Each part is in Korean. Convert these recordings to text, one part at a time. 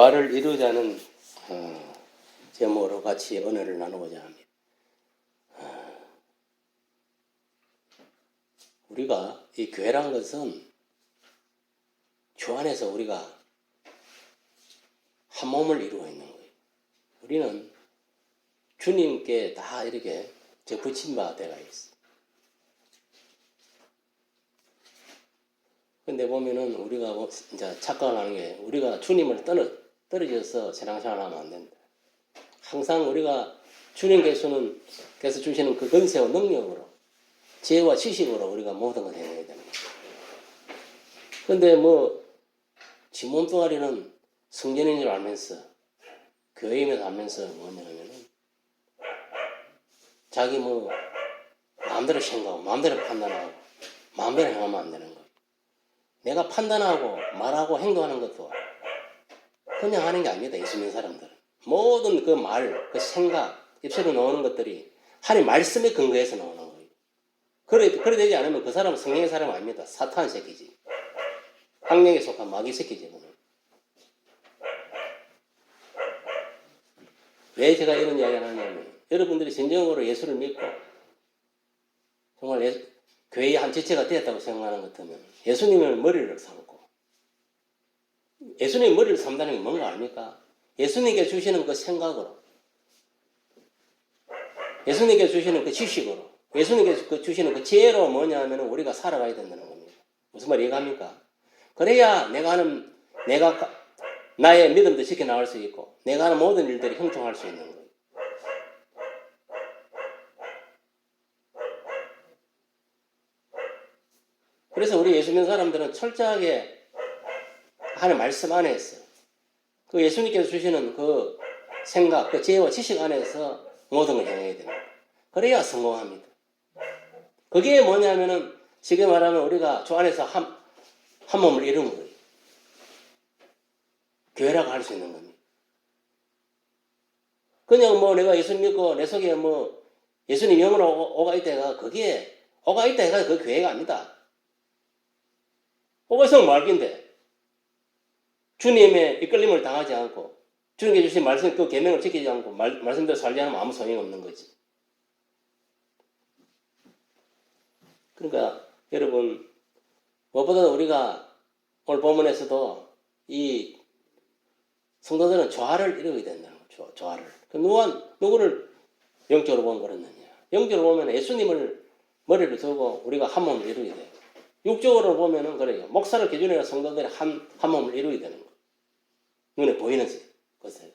조화를 이루자는 제목으로 같이 은혜를 나누고자 합니다. 우리가 이 교회란 것은 주 안에서 우리가 한 몸을 이루고 있는 거예요. 우리는 주님께 다 이렇게 접붙인 바 되어 있어. 근데 보면은 우리가 이제 착각을 하는 게 우리가 주님을 떨어져서 신앙생활을 하면 안 된다. 항상 우리가 주님께서 주시는 그 권세와 능력으로 지혜와 지식으로 우리가 모든 걸 해내야 됩니다. 근데 지 몸뚱아리는 성전인 줄 알면서 교회임을 알면서 뭐냐면은 자기 마음대로 생각하고 마음대로 판단하고 마음대로 행하면 안 되는 거예요. 내가 판단하고 말하고 행동하는 것도 그냥 하는 게 아닙니다. 예수 믿는 사람들은. 모든 그 말, 그 생각, 입술로 나오는 것들이 하나님 말씀에 근거해서 나오는 거예요. 그래 되지 않으면 그 사람은 성령의 사람 아닙니다. 사탄 새끼지. 학령에 속한 마귀 새끼지. 왜 제가 이런 이야기를 하냐면 여러분들이 진정으로 예수를 믿고 정말 교회의 한 지체가 되었다고 생각하는 것 같으면 예수님을 머리를 삼고 예수님의 머리를 삼다는 게 뭔가 아닙니까? 예수님께 주시는 그 생각으로 예수님께 주시는 그 지식으로 예수님께 주시는 그 지혜로 뭐냐 하면 우리가 살아가야 된다는 겁니다. 무슨 말 이해갑니까? 그래야 나의 믿음도 지켜나갈 수 있고 내가 하는 모든 일들이 형통할 수 있는 거예요. 그래서 우리 예수 믿는 사람들은 철저하게 하나님 말씀 안에서 그 예수님께서 주시는 그 생각, 그 지혜와 지식 안에서 모든 걸 행해야 됩니다. 그래야 성공합니다. 그게 뭐냐면은 쉽게 말하면 우리가 주 안에서 한 몸을 이룬 거예요. 교회라고 할 수 있는 겁니다. 그냥 내가 예수 믿고 내 속에 예수님 영으로 오가 있다가 그게 오가 있다가 그 교회가 아닙니다. 오가 있으면 말긴데 주님의 이끌림을 당하지 않고 주님께 주신 말씀 그 계명을 지키지 않고 말씀대로 살지 않으면 아무 소용이 없는 거지. 그러니까 여러분 무엇보다 우리가 오늘 본문에서도 이 성도들은 조화를 이루어야 된다는 거죠. 조화를. 누구를 영적으로 보면 그렇느냐. 영적으로 보면 예수님을 머리를 두고 우리가 한 몸을 이루어야 돼요. 육적으로 보면은 그래요. 목사를 기준으로 성도들이 한 몸을 이루어야 되는 거예요. 눈에 보이는 것을.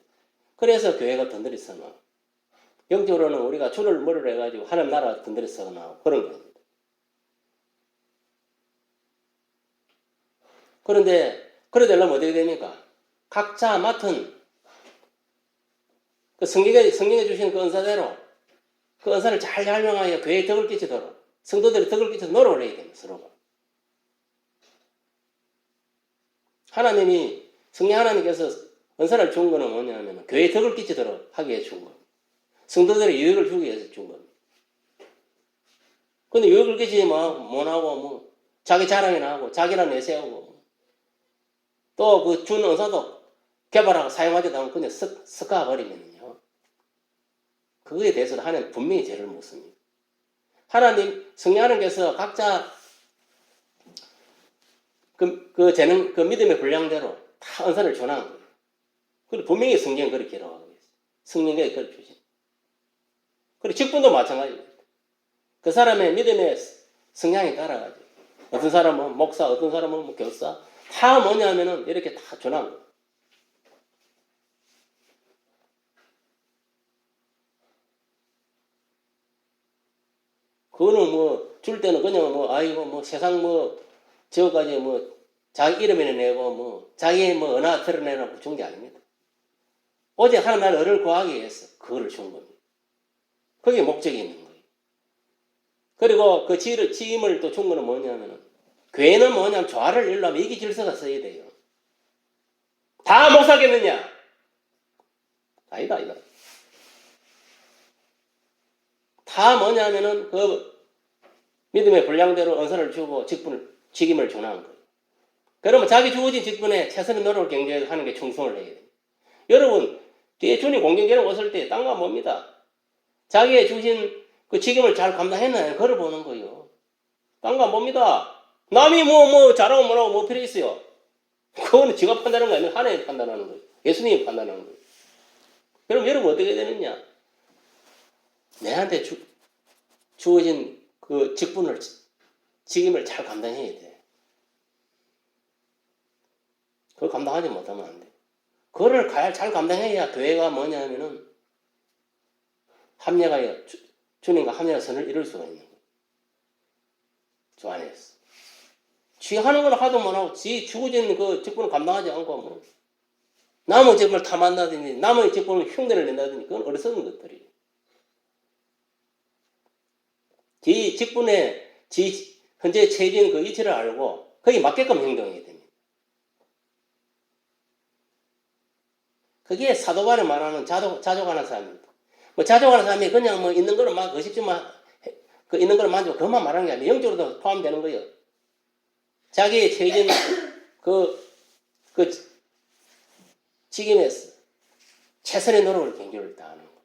그래서 교회가 든든히 서나 영적으로는 우리가 주를 머리로 해가지고 하나님 나라 든든히 서나 그런 거예요. 그런데 그래 되려면 어떻게 됩니까? 각자 맡은 그 성경에 주신 그 은사대로 그 은사를 잘 활용하여 교회에 덕을 끼치도록 성도들이 덕을 끼쳐서 노력을 해야 됩니다. 서로가. 성령 하나님께서 은사를 준 거는 뭐냐면 교회에 덕을 끼치도록 하기 위해 준 겁니다. 성도들의 유익을 주기 위해서 준 겁니다. 근데 유익을 끼치지 못하고 자기 자랑이나 하고 자기나 내세우고 또 그 준 은사도 개발하고 사용하지도 않고 그냥 쓱 가버리면요. 그거에 대해서는 하나님 분명히 죄를 묻습니다. 성령 하나님께서 각자 그 믿음의 분량대로 다 은사를 전한 거예요. 그리고 분명히 성경은 그렇게 기록하고 있어요. 성령에 그렇게 주신. 그리고 직분도 마찬가지입니다. 그 사람의 믿음의 성향에 따라가지고 어떤 사람은 목사, 어떤 사람은 교사 다 뭐냐면은 이렇게 다 전한 거예요. 그거는 줄 때는 그냥 세상 저까지 자기 이름이나 내고 자기 언어 드러내라고 준 게 아닙니다. 오직 하나님 나라의 의를 구하기 위해서 그거를 준 겁니다. 그게 목적이 있는 거예요. 그리고 그 지임을 또 준 거는 뭐냐면은 교회는 뭐냐면 조화를 이루려면 이기 질서가 써야 돼요. 다 목사겠느냐? 아니다. 다 뭐냐면은 그 믿음의 분량대로 은사를 주고 직임을 전하는 거예요. 그러면 자기 주어진 직분에 최선의 노력을 경쟁하는 게 충성을 해야 돼요. 여러분, 뒤에 주님 공경계로 왔을 때 딴 거 뭡니다? 자기의 주신 그 직임을 잘 감당했나? 그걸 보는 거예요. 딴 거 뭡니다? 남이 잘하고 뭐라고 뭐 필요 있어요? 그거는 지가 판단하는 거 아니에요. 하나님이 판단하는 거예요. 예수님이 판단하는 거예요. 그럼 여러분 어떻게 되느냐? 내한테 주어진 그 직임을 잘 감당해야 돼. 그걸 감당하지 못하면 안 돼. 그거를 잘 감당해야 교회가 뭐냐면은 주님과 합력의 선을 이룰 수가 있는 거예요. 주 안에서. 지 하는 걸 하도 못하고 지 주어진 그 직분을 감당하지 않고 뭐 남의 직분을 탐한다든지 남의 직분을 흉내를 낸다든지 그건 어리석은 것들이에요. 지 직분에 현재 처해진 그 이치를 알고 거기에 맞게끔 행동해야 됩니다. 그게 사도관에 말하는 자족하는 사람입니다. 자족하는 사람이 그냥 있는 거를 막 의식지만 그 있는 거를 만지고 그것만 말하는 게 아니라 영적으로도 포함되는 거예요. 자기의 처해진 그 직임에서 최선의 노력을 경주를 다하는 거예요.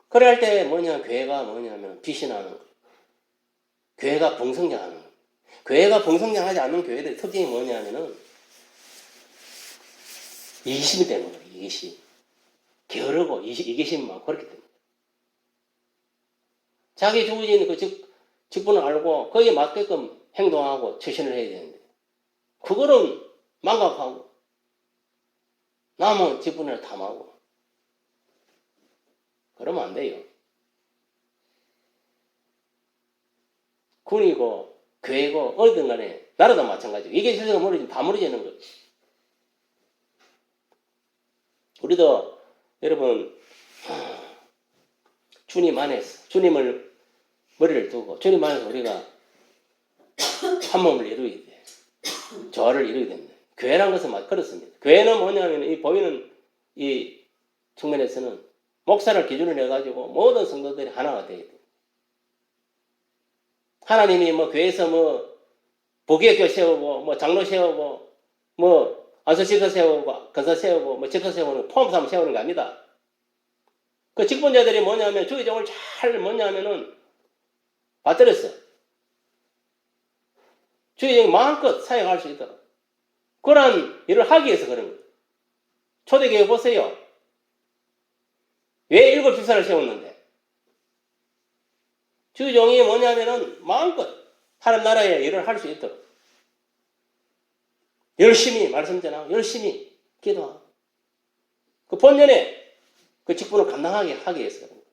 그래 할 때 교회가 뭐냐면 빛이 나는 거예요. 교회가 봉성장하는 거예요. 교회가 봉성장하지 않는 교회들의 특징이 뭐냐면은 이기심이 되는 거예요. 이기심. 게으르고 이기심이 많고 그렇게 됩니다. 자기 주어진 그 직분을 알고 거기에 맞게끔 행동하고 처신을 해야 되는데 그거는 망각하고 남은 직분을 탐하고 그러면 안 돼요. 군이고 교회고 어디든 간에 나라도 마찬가지고 이게 실제가 무너지면 다 무너지는 거예요. 우리도 여러분 주님 안에서 주님을 머리를 두고 주님 안에서 우리가 한 몸을 이루어야 돼. 조화를 이루어야 됩니다. 교회라는 것은 그렇습니다. 교회는 뭐냐면 이 보이는 이 측면에서는 목사를 기준으로 해가지고 모든 성도들이 하나가 되어야 돼. 하나님이 교회에서 보기학교 세우고 장로 세우고 안수시설 세우고 건설 세우고 집사 세우는 포함삼 세우는 거 아닙니다. 그 직분자들이 뭐냐면 주의종을 잘 뭐냐면은 받들었어. 주의종이 마음껏 사역할 수 있도록 그런 일을 하기 위해서 그런 거예요. 초대교회 보세요. 왜 7 집사를 세웠는데? 주의종이 뭐냐면은 마음껏 하나님 나라의 일을 할 수 있도록 열심히 말씀 전하고 열심히 기도하고 그 본연의 그 직분을 감당하게 하기 위해서 그런 거예요.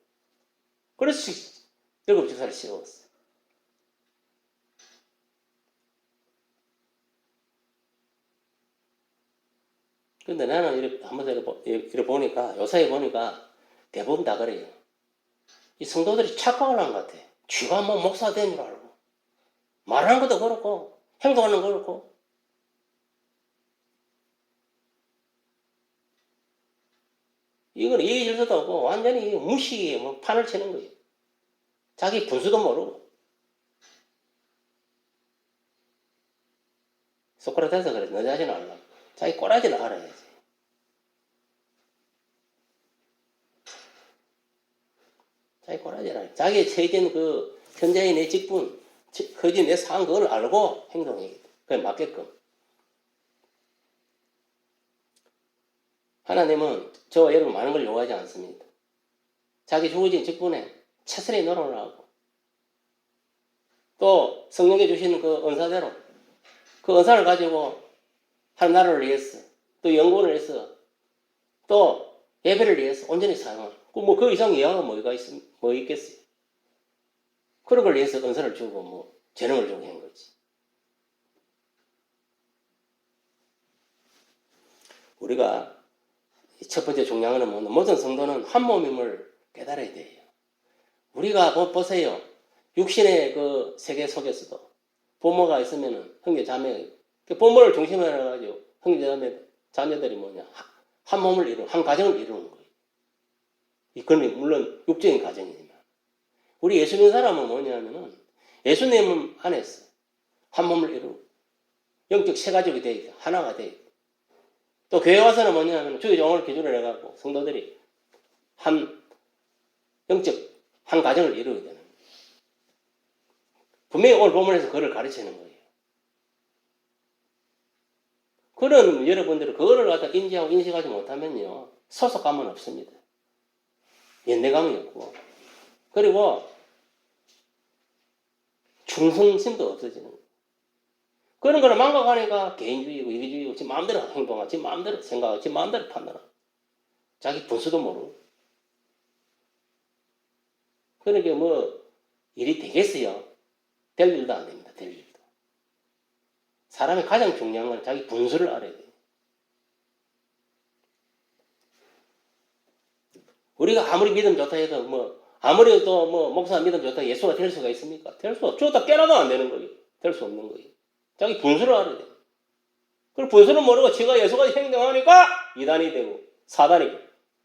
그래서 7 집사를 세웠어요. 근데 나는 이렇게 보니까 요사이 보니까 대부분 다 그래요. 이 성도들이 착각을 한 것 같아. 쥐가 목사 된 줄 알고 말하는 것도 그렇고 행동하는 것도 그렇고 이건 이해 질서도 없고 완전히 무시에 판을 치는 거예요. 자기 분수도 모르고. 소크라테스가 그랬어. 너 자신을 알라. 자기 꼬라지를 알아야지. 자기 꼬라지를 알아야지. 자기의 처해진 그 현재의 내 직분, 거기 내 상황 그걸 알고 행동해야 돼. 그게 맞게끔. 하나님은 저와 여러분 많은 걸 요구하지 않습니다. 자기 주어진 직분에 최선의 노력을 하고 또 성령에 주시는 그 은사대로 그 은사를 가지고 하나님 나라를 위해서 또 연구를 위해서 또 예배를 위해서 온전히 사용하고 그 이상 이하가 뭐 있겠어요. 그런 걸 위해서 은사를 주고 재능을 주고 하는 거지. 우리가 첫 번째 중요한 건 모든 성도는 한 몸임을 깨달아야 돼요. 우리가 보세요. 육신의 그 세계 속에서도 부모가 있으면은 형제 자매 부모를 중심으로 해가지고 형제 자매들이 한 몸을 이루는 한 가정을 이루는 거예요. 이건 물론 육적인 가정이지만 우리 예수 믿는 사람은 뭐냐면은 예수님 안에서 한 몸을 이루고 영적 세 가족이 돼 있다. 하나가 돼 있다. 또 교회 와서는 뭐냐면 주의 종을 기준으로 해갖고 성도들이 한 영적 한 가정을 이루어야 되는 거예요. 분명히 오늘 본문에서 그걸 가르치는 거예요. 그런 여러분들이 그거를 갖다 인지하고 인식하지 못하면요 소속감은 없습니다. 연대감이 없고 그리고 충성심도 없어지는 거예요. 그런 거를 망각하니까 개인주의고 이기주의고 지 마음대로 행동하고 지 마음대로 생각하고 지 마음대로 판단하고 자기 분수도 모르고 그러니까 뭐 일이 되겠어요? 될 일도 안 됩니다. 될 일도. 사람이 가장 중요한 건 자기 분수를 알아야 돼요. 우리가 아무리 믿음 좋다 해도 아무리 또 목사 믿음 좋다 해도 예수가 될 수가 있습니까? 될 수 없죠. 다 깨나도 안 되는 거예요. 될 수 없는 거예요. 자기 분수를 알아야 돼요. 그리고 분수를 모르고 지가 예수가 행동하니까 이단이 되고 사단이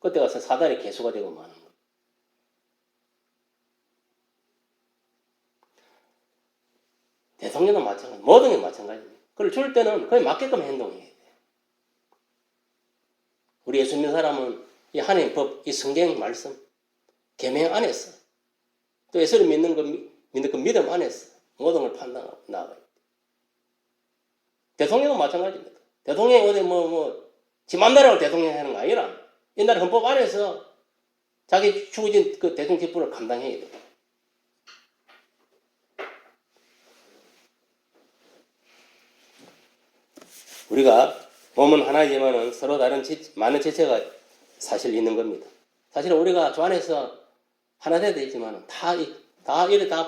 그때 가서 사단이 개수가 되고 마는 거예요. 대통령도 마찬가지, 모든 게 마찬가지입니다. 그걸 줄 때는 거의 맞게끔 행동해야 돼요. 우리 예수 믿는 사람은 이 하나님 법, 이 성경 말씀, 계명 안에서 또 예수를 믿는 그 믿음 안에서 모든 걸 판단하고 나아가요. 대통령도 마찬가지입니다. 대통령이 어디 지 맘대로 대통령 하는 거 아니라 옛날 헌법 안에서 자기 주어진 그 대통령 직분을 감당해야 돼요. 우리가 몸은 하나이지만은 서로 다른 많은 지체가 사실 있는 겁니다. 사실 우리가 주 안에서 하나 되어 있지만은 다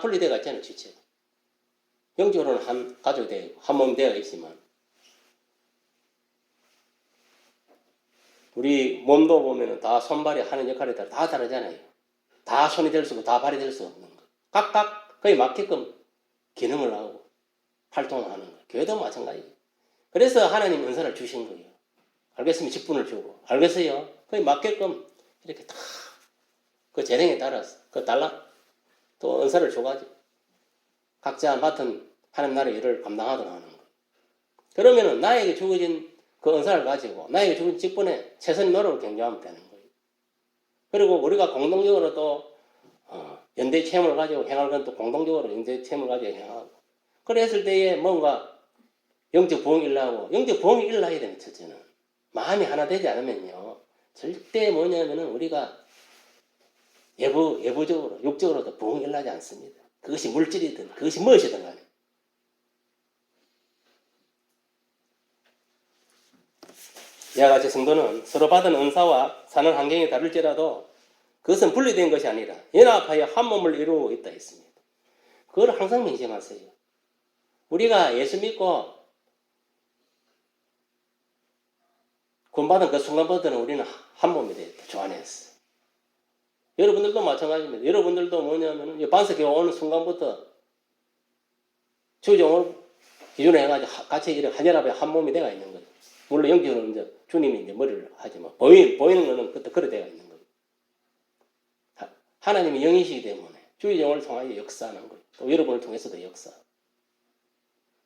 분리되어 있잖아요, 지체가. 영적으로는 한 가족이 되고 한 몸이 되어 있지만 우리 몸도 보면은 다 손발이 하는 역할이 다 다르잖아요. 다 손이 될 수 없고 다 발이 될 수 없는 거. 각각 거의 맞게끔 기능을 하고 활동을 하는 거. 교회도 마찬가지예요. 그래서 하나님 은사를 주신 거예요. 알겠으면 직분을 주고, 알겠어요? 거의 맞게끔 이렇게 다 그 재능에 따라서 또 은사를 줘가지고 각자 맡은 하나님 나라의 일을 감당하도록 하는 거예요. 그러면은 나에게 주어진 그 은사를 가지고 나에게 주어진 직분에 최선의 노력을 경주하면 되는 거예요. 그리고 우리가 공동적으로 또 연대 체험을 가지고 행할 건 또 공동적으로 연대 체험을 가지고 행하고 그랬을 때에 뭔가 영적 부흥이 일어나고 영적 부흥이 일어나야 되는 첫째는 마음이 하나 되지 않으면요 절대 뭐냐면은 우리가 예부적으로 육적으로도 부흥이 일어나지 않습니다. 그것이 물질이든 그것이 무엇이든 간에 이와 같이 성도는 서로 받은 은사와 사는 환경이 다를지라도 그것은 분리된 것이 아니라 연합하여 한 몸을 이루고 있다 했습니다. 그걸 항상 명심하세요. 우리가 예수 믿고 구원받은 그 순간부터는 우리는 한 몸이 되었다. 주 안에서. 여러분들도 마찬가지입니다. 여러분들도 뭐냐면 반석교회 오는 순간부터 주종을 기준으로 해가지고 같이 이렇게 한연합에 한 몸이 되어 있는 거예요. 물론 영적으로는 이제 주님이 이제 머리를 하지만 보이는 거는 그래 되어 있는 거예요. 하나님이 영이시기 때문에 주의 영을 통하여 역사하는 거예요. 또 여러분을 통해서도 역사.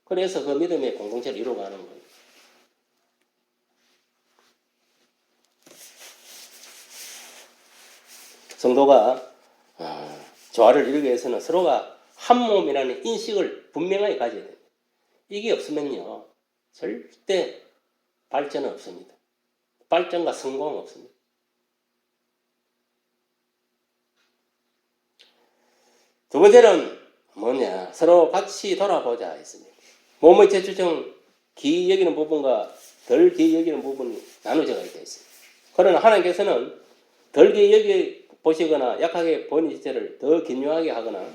그래서 그 믿음의 공동체를 이루어가는 거예요. 성도가 조화를 이루기 위해서는 서로가 한 몸이라는 인식을 분명하게 가져야 됩니다. 이게 없으면요 절대 발전은 없습니다. 발전과 성공은 없습니다. 두 번째는 뭐냐 서로 같이 돌아보자 했습니다. 몸의 재주정 기이 여기는 부분과 덜 기이 여기는 부분이 나누어져 있습니다. 그러나 하나님께서는 덜 기이 여기 보시거나 약하게 보이는 지체를 더 긴요하게 하거나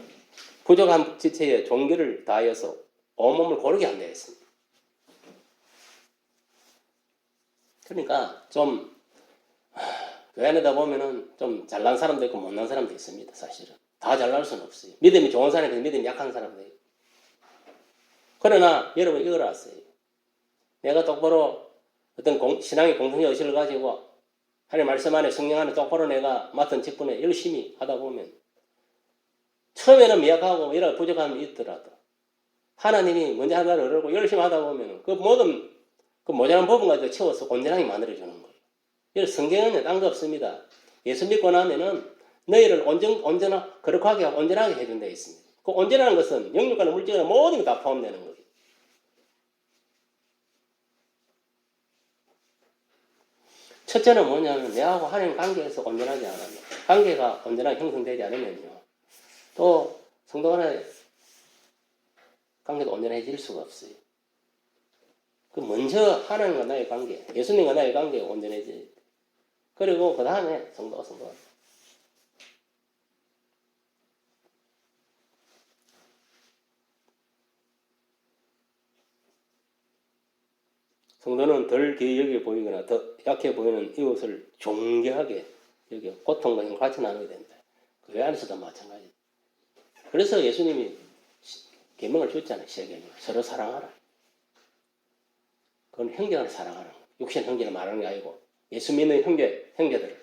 부족한 지체에 종기를 다하여서 온몸을 고르게 한다 했습니다. 그러니까 좀 교회 안에다 보면은 좀 잘난 사람도 있고 못난 사람도 있습니다. 사실은 다 잘날 수는 없어요. 믿음이 좋은 사람이 믿음이 약한 사람도 있고. 그러나 여러분 이걸 아세요. 내가 똑바로 어떤 신앙의 공동체 의식을 가지고 하나님 말씀 안에 성령 안에 똑바로 내가 맡은 직분에 열심히 하다 보면 처음에는 미약하고 여러 부족함이 있더라도 하나님이 먼저 하나를 열고 열심히 하다 보면 그 모든 그 모자란 부분 가지고 채워서 온전하게 만들어주는 거예요. 그래서 성경에는 딴 거 없습니다. 예수 믿고 나면은 너희를 거룩하게 온전하게 해준 데 있습니다. 그 온전한 것은 영육과나 물질과나 모든 게 다 포함되는 거예요. 첫째는 뭐냐면 내하고 하나님 관계에서 온전하지 않으면, 관계가 온전하게 형성되지 않으면요, 또 성도 간의 관계도 온전해질 수가 없어요. 그 먼저 하나님과 나의 관계, 예수님과 나의 관계가 온전해져야 돼. 그리고 그 다음에 성도가. 성도는 덜 기여하게 보이거나 더 약해 보이는 이웃을 존경하게 여기 고통과 힘을 같이 나누게 된다. 그 외안에서도 마찬가지. 그래서 예수님이 계명을 줬잖아요. 세계명을. 서로 사랑하라. 그건 형제를 사랑하라. 육신 형제를 말하는 게 아니고 예수 믿는 형제들을.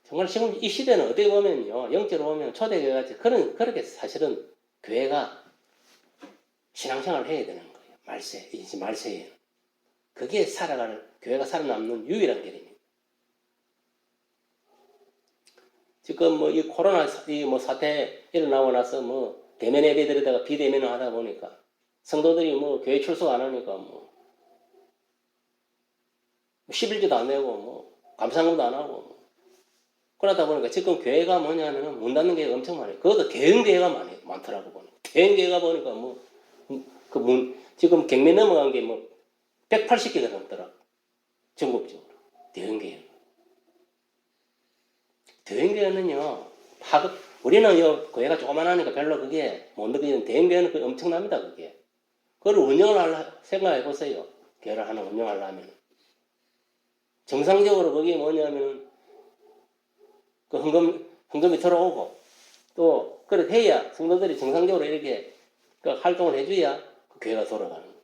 정말 지금 이 시대는 어떻게 보면요, 영적으로 보면 초대교회같이 그렇게 사실은 교회가 신앙생활을 해야 되는 거예요. 말세에는. 그게 교회가 살아남는 유일한 길입니다. 지금 이 코로나 사태 일어나고 나서 대면 예배드리다가 비대면을 하다 보니까 성도들이 교회 출석 안 하니까 11조도 안 내고 감사금도 안 하고 그러다 보니까 지금 교회가 뭐냐면 문 닫는 게 엄청 많아요. 그것도 대형교회가 많더라고 보니까. 대형교회가 보니까 지금 경매 넘어간 게 180개가 넘더라고. 전국적으로. 대형교회는요, 우리는 교회가 조그만하니까 별로 그게 못 느끼는 대형교회는 그게 엄청납니다, 그게. 그걸 생각해 보세요. 교회를 하나 운영하려면. 정상적으로 그게 뭐냐면, 그 헌금이 들어오고, 또, 그렇게 해야 성도들이 정상적으로 이렇게 그 활동을 해줘야 그 교회가 돌아가는 거예요.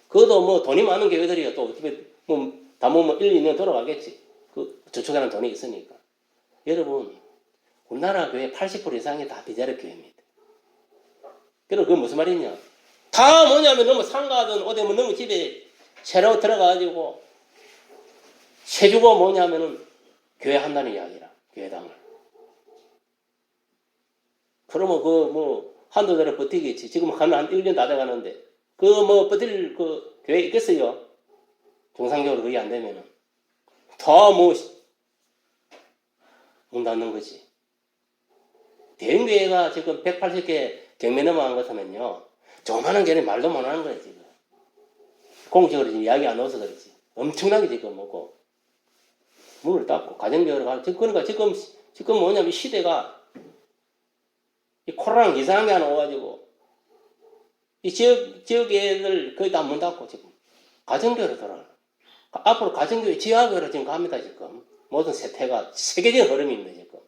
그것도 돈이 많은 교회들이야 또 어떻게, 다 1, 2년 돌아가겠지. 저축하는 돈이 있으니까. 여러분, 우리나라 교회 80% 이상이 다 비자력 교회입니다. 그럼 그건 무슨 말이냐? 다 뭐냐면 너무 상가든 어디 너무 집에 새로 들어가가지고 세 주고 뭐냐면은 교회 한다는 이야기라. 교회당을. 그러면 한두 달에 버티겠지. 지금 한 1년 다 돼가는데 버틸 교회 있겠어요? 정상적으로 그게 안 되면은 다 문 닫는 거지. 대형교회가 지금 180개 경매 넘어간 것 하면요, 조그마한 교회는 말도 못 하는 거야, 지금. 공식으로 지금 이야기 안 넣어서 그렇지. 엄청나게 지금 문을 닫고, 가정교회로 가고, 그러니까 지금 뭐냐면 시대가, 이 코로나랑 이상한 게 하나 와가지고, 이 지역교회들 거의 다 문 닫고, 지금. 가정교회로 돌아가. 앞으로 가정교회, 지하교회로 지금 갑니다, 지금. 모든 세태가 세계적인 흐름입니다, 지금.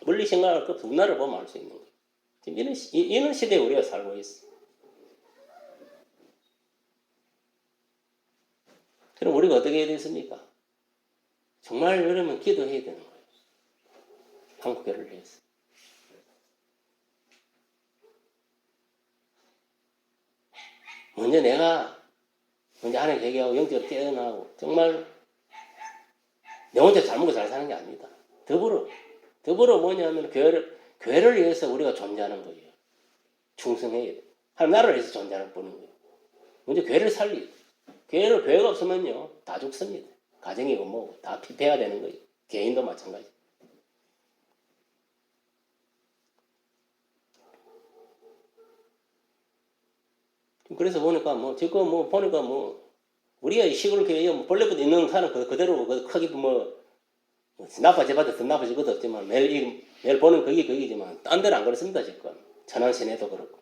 멀리 생각할 것 없어. 우리나라를 보면 알 수 있는 거예요. 지금 이런 시대에 우리가 살고 있어. 그럼 우리가 어떻게 해야 되겠습니까? 정말 여러분 기도해야 되는 거예요. 한국교회를 위해서. 먼저 하나님 회개하고 영적으로 깨어나고 정말 내 혼자 잘 먹고 잘 사는 게 아닙니다. 더불어 뭐냐면 교회를 위해서 우리가 존재하는 거예요. 충성해야 돼. 하나님 나라를 위해서 존재하는 뿐인 거예요. 먼저 교회를 살리고 교회가 없으면요 다 죽습니다. 가정이고 다 피폐가 되는 거예요. 개인도 마찬가지. 그래서 보니까 지금 보니까 우리가 이 시골 교회에 벌레부터 있는 사람 그대로 크기 나빠져봐도 더 나빠질 것도 없지만 매일 보는 거기지만 딴 데는 안 그렇습니다. 지금 천안 시내도 그렇고.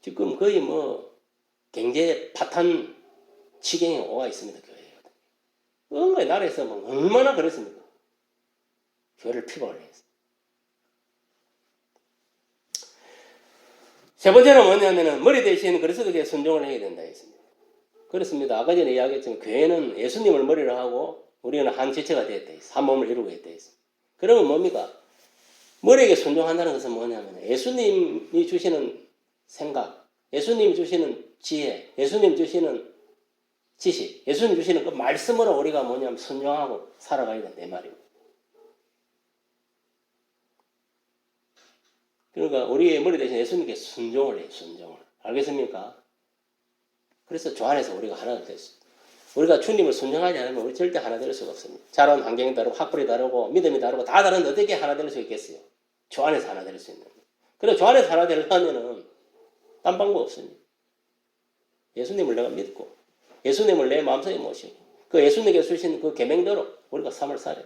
지금 거의 경제 파탄 지경에 오가 있습니다. 교회에. 뭔가 나라에서 얼마나 그랬습니까? 교회를 피박을 했어요. 세 번째는 뭐냐면은 머리 대신 그리스도께 순종을 해야 된다 했습니다. 그렇습니다. 아까 전에 이야기했지만 교회는 예수님을 머리로 하고 우리는 한 지체가 되어 있어. 한 몸을 이루고 있다 있어. 그러면 뭡니까? 머리에게 순종한다는 것은 뭐냐면 예수님이 주시는 생각, 예수님이 주시는 지혜, 예수님 주시는 지식, 예수님 주시는 그 말씀으로 우리가 뭐냐면 순종하고 살아가야 된다 이 말입니다. 그러니까 우리의 머리 대신 예수님께 순종을 해요. 순종을. 알겠습니까? 그래서 저 안에서 우리가 하나가 됐어요. 우리가 주님을 순종하지 않으면 우리 절대 하나 될 수가 없습니다. 자라온 환경이 다르고 학벌이 다르고 믿음이 다르고 다 다른데 어떻게 하나 될 수 있겠어요? 저 안에서 하나 될 수 있는 거예요. 그래서 저 안에서 하나 되려면은 딴 방법 없습니다. 예수님을 내가 믿고 예수님을 내 마음속에 모시고 그 예수님께 주신 그 계명대로 우리가 삶을 살아요.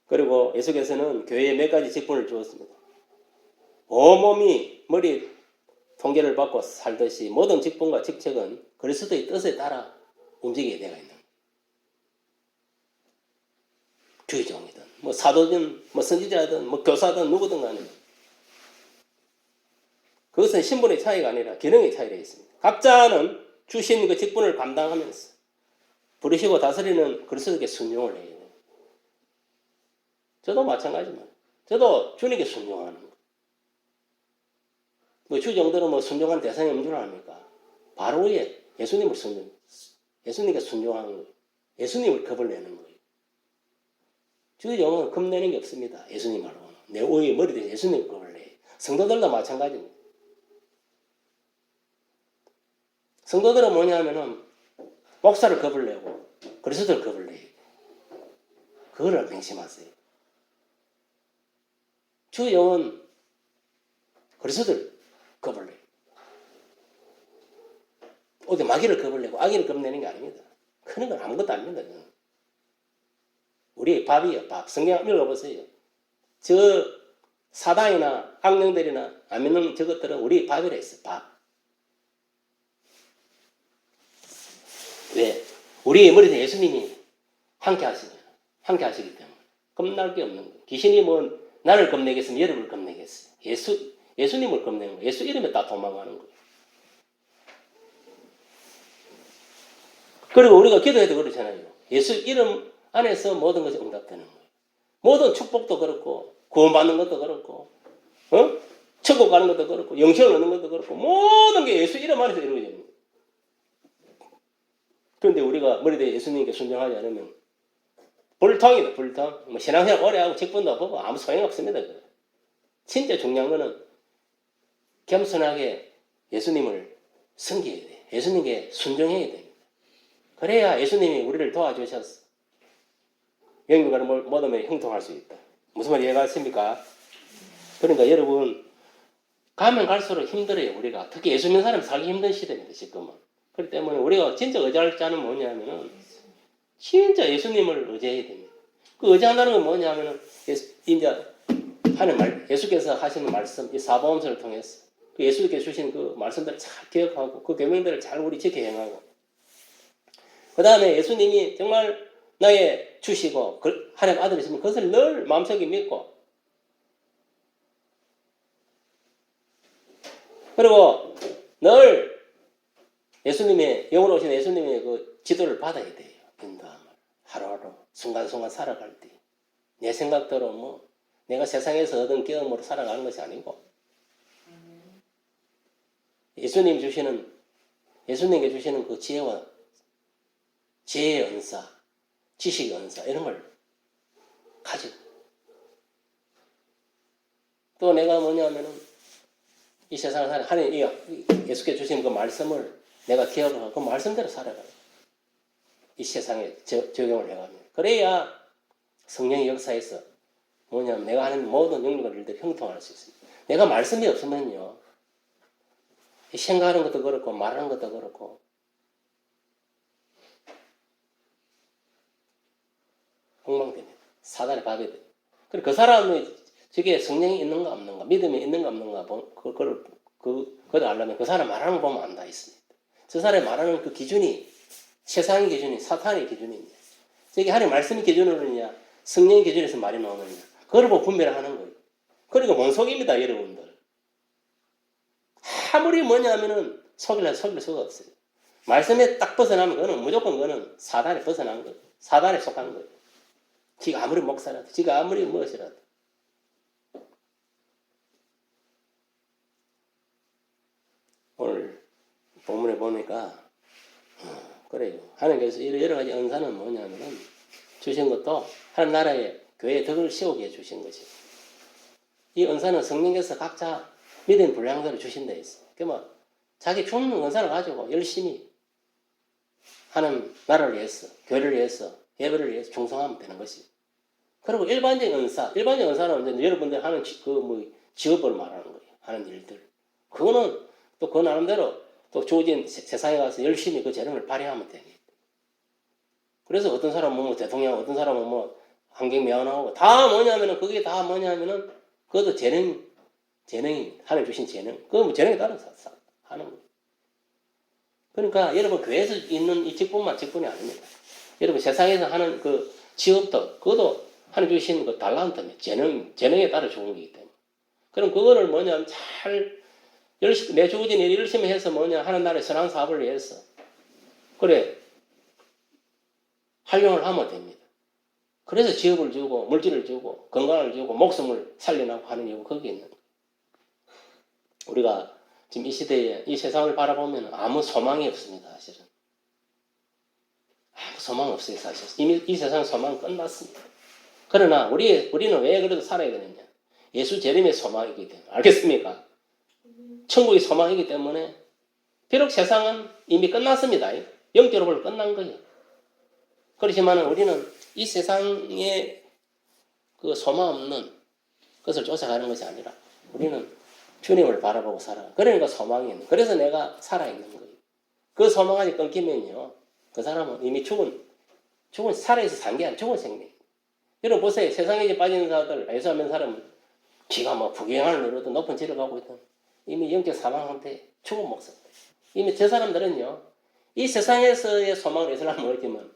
그리고 예수께서는 교회에 몇 가지 직분을 주었습니다. 온몸이 머리 통계를 받고 살듯이 모든 직분과 직책은 그리스도의 뜻에 따라 움직이게 되어 있는 거예요. 주의종이든 뭐 사도든 뭐 선지자든 뭐 교사든 누구든 간에 그것은 신분의 차이가 아니라 기능의 차이가 있습니다. 각자는 주신 그 직분을 감당하면서 부르시고 다스리는 그리스도께 순종을 해야 돼요. 저도 마찬가지만 저도 주님께 순종하는 거예요. 뭐 주정들은 뭐 순종한 대상이 없는 줄 압니까? 바로 위에 예수님을 예수님께 순종하는 거예요. 예수님을 겁을 내는 거예요. 주정은 겁내는 게 없습니다. 예수님 말고는. 내 위에 머리 대신 예수님을 겁을 내요. 성도들도 마찬가지입니다. 성도들은 뭐냐면은 목사를 겁을 내고 그리스도를 겁을 내요. 그거를 명심하세요. 주 영은 그리스도를 겁을 내요. 어디 마귀를 겁을 내고 악인을 겁내는 게 아닙니다. 그런 건 아무것도 아닙니다. 우리의 밥이요. 밥. 성경 읽어보세요. 저 사단이나 악령들이나 안 믿는 저것들은 우리의 밥이라 했어요. 밥. 왜? 우리의 머리에 예수님이 함께 하시기 때문에. 겁날 게 없는 거예요. 귀신이 뭐 나를 겁내겠으면 여러분을 겁내겠어요. 예수님을 겁내는 거예요. 예수 이름에 다 도망가는 거예요. 그리고 우리가 기도해도 그렇잖아요. 예수 이름 안에서 모든 것이 응답되는 거예요. 모든 축복도 그렇고 구원받는 것도 그렇고 천국 가는 것도 그렇고 영생을 얻는 것도 그렇고 모든 게 예수 이름 안에서 이루어집니다. 그런데 우리가 머리대 예수님께 순종하지 않으면 불통이다. 불통. 뭐 신앙생활 오래 하고 직분도 보고 아무 소용없습니다. 진짜 중요한 거는 겸손하게 예수님을 섬겨야 돼. 예수님께 순종해야 됩니다. 그래야 예수님이 우리를 도와주셔서 영육간을 모든 형통할 수 있다. 무슨 말이 이해가십니까? 그러니까 여러분 가면 갈수록 힘들어요. 우리가 특히 예수 믿는 사람 살기 힘든 시대입니다. 지금은. 그렇기 때문에 우리가 진짜 의지할 자는 뭐냐면은 진짜 예수님을 의지해야 됩니다. 그 의지한다는 건 뭐냐면은 이제 하는 말 예수께서 하시는 말씀 이 사복음서를 통해서 그 예수께서 주신 그 말씀들을 잘 기억하고 그 계명들을 잘 우리 지켜 행하고 그 다음에 예수님이 정말 나의 주시고 하나님 아들이시면 그것을 늘 마음속에 믿고 그리고 늘 예수님의 영으로 오신 예수님의 그 지도를 받아야 돼요. 인도함을 하루하루 순간순간 살아갈 때 내 생각대로 뭐 내가 세상에서 얻은 경험으로 살아가는 것이 아니고 예수님께 주시는 그 지혜의 은사, 지식의 은사 이런 걸 가지고 또 내가 뭐냐면은 이 세상을 사는 하나님 예수께 주신 그 말씀을 내가 기억하고 그 말씀대로 살아가요. 이 세상에 적용을 해가면 그래야 성령의 역사에서 뭐냐면 내가 하는 모든 영역을 일들 형통할 수 있습니다. 내가 말씀이 없으면요 생각하는 것도 그렇고 말하는 것도 그렇고 엉망됩니다. 사단의 밥이 됩니다. 그리고 그 사람이 저게 성령이 있는가 없는가 믿음이 있는가 없는가 그걸 알려면 그 사람 말하는 거 보면 안다 있습니다. 저 사람이 말하는 그 기준이 세상의 기준이 사탄의 기준이냐 저게 하나님 말씀의 기준으로냐 성령의 기준에서 말이 나오느냐 그걸 보고 분별을 하는 거예요. 그리고 원속입니다. 여러분들 아무리 뭐냐면은 속일 수가 없어요. 말씀에 딱 벗어나면 그거는 무조건 그거는 사단에 벗어난 거예요. 사단에 속한 거예요. 지가 아무리 목사라도, 지가 아무리 무엇이라도. 오늘 본문에 보니까 그래요. 하나님께서 여러 가지 은사는 뭐냐면은 주신 것도 하나님 나라에 교회에 덕을 씌우게 주신 것이고, 이 은사는 성령께서 각자 믿음 분량대로 주신 데 있어요. 그러면 자기 주는 은사를 가지고 열심히 하는 나라를 위해서, 교회를 위해서, 예배를 위해서 충성하면 되는 것이죠. 그리고 일반적인 은사는 이제 여러분들 하는 직업을 말하는 거예요. 하는 일들. 그거는 또 그 나름대로 또 주어진 세상에 가서 열심히 그 재능을 발휘하면 됩니다. 그래서 어떤 사람은 뭐 대통령, 어떤 사람은 뭐 환경미화원하고 다 뭐냐면은 그게 다 뭐냐면은 그것도 재능입니다. 하나님 주신 재능. 그건 뭐 재능에 따라서 하는 거예요. 그러니까 여러분 교회에서 있는 이 직분이 아닙니다. 여러분 세상에서 하는 그 직업도 그것도 하나님 주신 그 달란트입니다. 재능에 따라 좋은 거기 때문에. 그럼 그거를 뭐냐면 내 주어진 일 열심히 해서 하는 나라의 선한 사업을 위해서 그래 활용을 하면 됩니다. 그래서 지업을 주고 물질을 주고 건강을 주고 목숨을 살려나고 하는 이유가 거기에 있는 거예요. 우리가 지금 이 시대에 이 세상을 바라보면 아무 소망이 없습니다. 사실은 아무 소망 없어요. 사실 이미 이 세상 소망은 끝났습니다. 그러나 우리는 왜 그래도 살아야 되느냐? 예수 재림의 소망이기 때문에. 알겠습니까? 천국의 소망이기 때문에 비록 세상은 이미 끝났습니다. 영적으로 끝난 거예요. 그렇지만 우리는 이 세상에 그 소망 없는 것을 쫓아가는 것이 아니라 우리는 주님을 바라보고 살아. 그러니까 소망이 있는. 그래서 내가 살아있는 거예요. 그 소망이 끊기면요. 그 사람은 이미 죽은 살아있어 산 게 아니라 죽은 생명. 여러분 보세요. 세상에 이제 빠지는 사람들, 예수 안 믿는 사람은 지가 뭐 부귀영화를 누려도 높은 지를 가고 있던 이미 영적 사망 상태, 죽은 목숨. 이미 저 사람들은요. 이 세상에서의 소망을 예수를 모르지만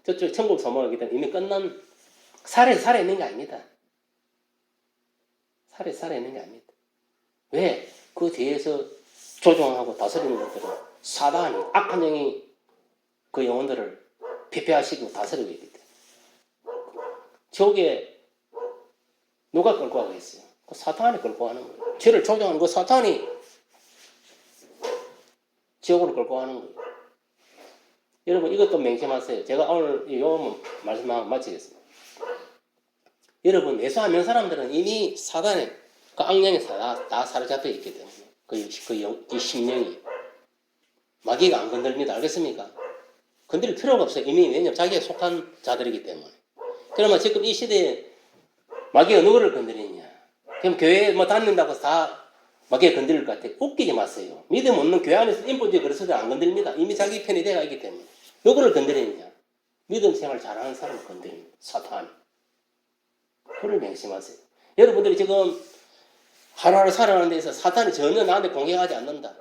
저쪽 천국 소망이기 때문에 이미 끝난 살아있는 게 아닙니다. 살아있는 게 아닙니다. 왜? 그 뒤에서 조종하고 다스리는 것들은 사단이, 악한 영이 그 영혼들을 피폐하시고 다스리고 있기 때문에. 저게 누가 끌고 가고 있어요? 그 사탄이 끌고 가는 거예요. 죄를 조종하는 그 사탄이 지옥으로 끌고 가는 거예요. 여러분 이것도 맹심하세요. 제가 오늘 이 말씀하고 마치겠습니다. 여러분 예수 안 믿는 사람들은 이미 사단의 그 악령에 다 사로잡혀 있기 때문에 이 심령이 마귀가 안 건드립니다. 알겠습니까? 건드릴 필요가 없어요. 이미 왜냐면 자기에 속한 자들이기 때문에. 그러면 지금 이 시대에 마귀가 누구를 건드리냐? 그럼 교회에 다닌다고 해서 다 마귀가 건드릴 것 같아. 웃기지 마세요. 믿음 없는 교회 안에서 인본주의 그리스도를 안 건드립니다. 이미 자기 편이 되어 있기 때문에. 누구를 건드리느냐? 믿음 생활 잘하는 사람을 건드립니다. 사탄. 그걸 맹심하세요. 여러분들이 지금 하루하루 살아가는 데서 사탄이 전혀 나한테 공격하지 않는다.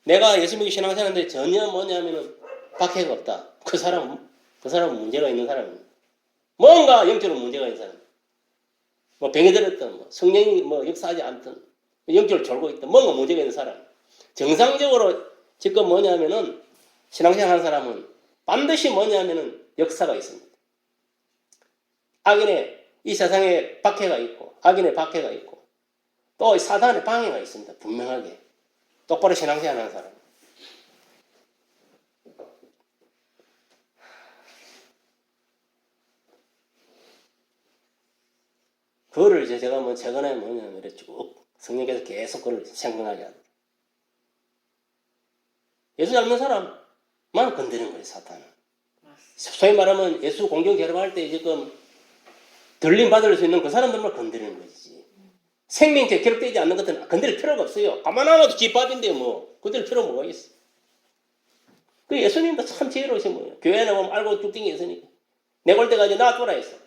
내가 예수 믿고 신앙생활하는데 전혀 뭐냐면은 박해가 없다. 그 사람은 문제가 있는 사람입니다. 뭔가 영적으로 문제가 있는 사람. 뭐 병이 들었든, 성령이 역사하지 않든, 영적으로 졸고 있든, 뭔가 문제가 있는 사람. 정상적으로 지금 뭐냐면은 신앙생활 하는 사람은 반드시 뭐냐면은 역사가 있습니다. 악인의 이 세상에 박해가 있고, 악인의 박해가 있고, 또 사단의 방해가 있습니다. 분명하게. 똑바로 신앙생활 하는 사람. 그거를 이제 제가 최근에 이렇게 쭉 성령께서 계속 그걸 생각하게 합니다. 예수 닮은 사람만 건드리는 거예요, 사탄은. 소위 말하면 예수 공경 결합할 때 지금 들림 받을 수 있는 그 사람들만 건드리는 거지. 생명체 기록되지 않는 것들은 건드릴 필요가 없어요. 가만 안 놔도 집밥인데 건드릴 필요가 뭐가 있어. 그 예수님도 참 지혜로우신 거예요. 교회는 보면 알고 쭉띵이 있으니까. 내 볼 때까지 놔둬라 했어.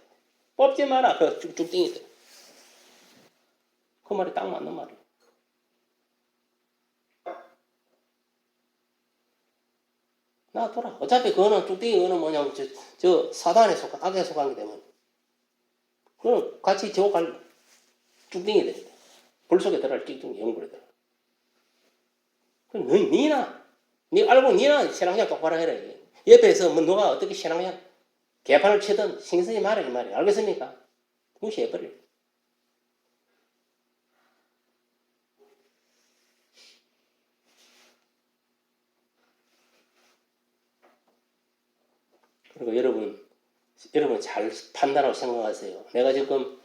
뽑지 마라, 그 쭉띵이들. 그 말이 딱 맞는 말이에요. 놔둬라. 어차피 그거는 쭉띵이 그거는 뭐냐면 저 사단에 속한 악에 속한 게 되면 그럼 같이 지옥 갈 쭉띵이 됩니다. 불 속에 들어갈 쭉띵이 영불에 들어. 니 알고 니나 신앙생활 똑바로 해라. 이게. 옆에서 뭐 누가 어떻게 신앙생활 개판을 치든 신경 쓰지 마라 이 말이야. 알겠습니까? 무시해버려. 그리고 여러분 잘 판단하고 생각하세요. 내가 지금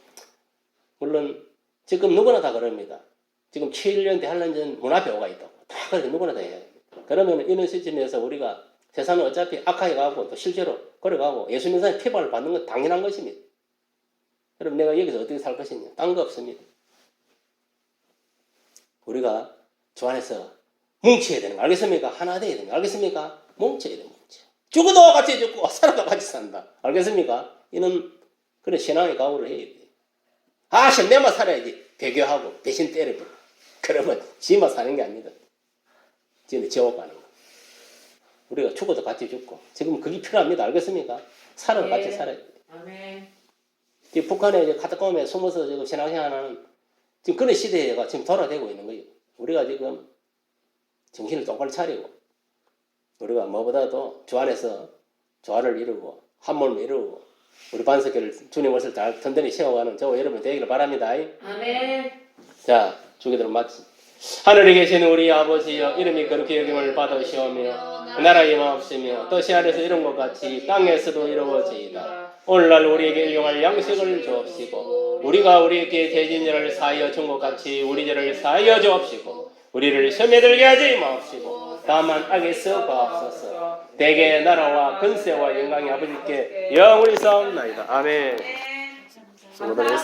물론 지금 누구나 다 그럽니다. 지금 7년 대한란전 문 앞에 오가 있다고. 다 그렇게 누구나 다 해요. 그러면 이런 시점에서 우리가 세상은 어차피 악하게 가고 또 실제로 걸어가고 예수 믿는 사람이 피박을 받는 건 당연한 것입니다. 그럼 내가 여기서 어떻게 살 것이냐? 딴 거 없습니다. 우리가 주 안에서 뭉쳐야 되는 거 알겠습니까? 하나 되어야 되는 거 알겠습니까? 뭉쳐야 돼, 뭉쳐. 죽어도 같이 죽고 살아도 같이 산다. 알겠습니까? 이는 그런 신앙의 각오를 해야 돼. 내만 살아야지. 배교하고 배신 때려버려. 그러면 지만 사는 게 아니다. 지는 지옥 가는 거. 우리가 죽어도 같이 죽고. 지금 그게 필요합니다. 알겠습니까? 살아도 같이 살아야 돼. 아멘. 북한에 이제 카타콤에 숨어서 지금 신앙생활하는 지금 그런 시대가 지금 돌아대고 있는 거예요. 우리가 지금 정신을 똑바로 차리고 우리가 뭐보다도 주 안에서 조화를 이루고 한 몸을 이루고 우리 반석교를 주님 옷을 잘 든든히 세워가는 저와 여러분 되기를 바랍니다. 아멘. 자, 주기도록 마치. 하늘에 계신 우리 아버지여 이름이 그렇게 여김을 받으시오며 나라의 마옵시며 뜻이 하늘에서 이룬 것 같이 땅에서도 이루어지이다. 오늘날 우리에게 일용할 양식을 주옵시고 우리가 우리에게 죄진 죄를 사하여 준 것 같이 우리 죄를 사하여 주옵시고 우리를 시험에 들게 하지 마옵시고 다만 악에서 구하옵소서. 대개 나라와 근세와 영광이 아버지께 영원히 싸움나이다. 아멘. 수고들 했습니다.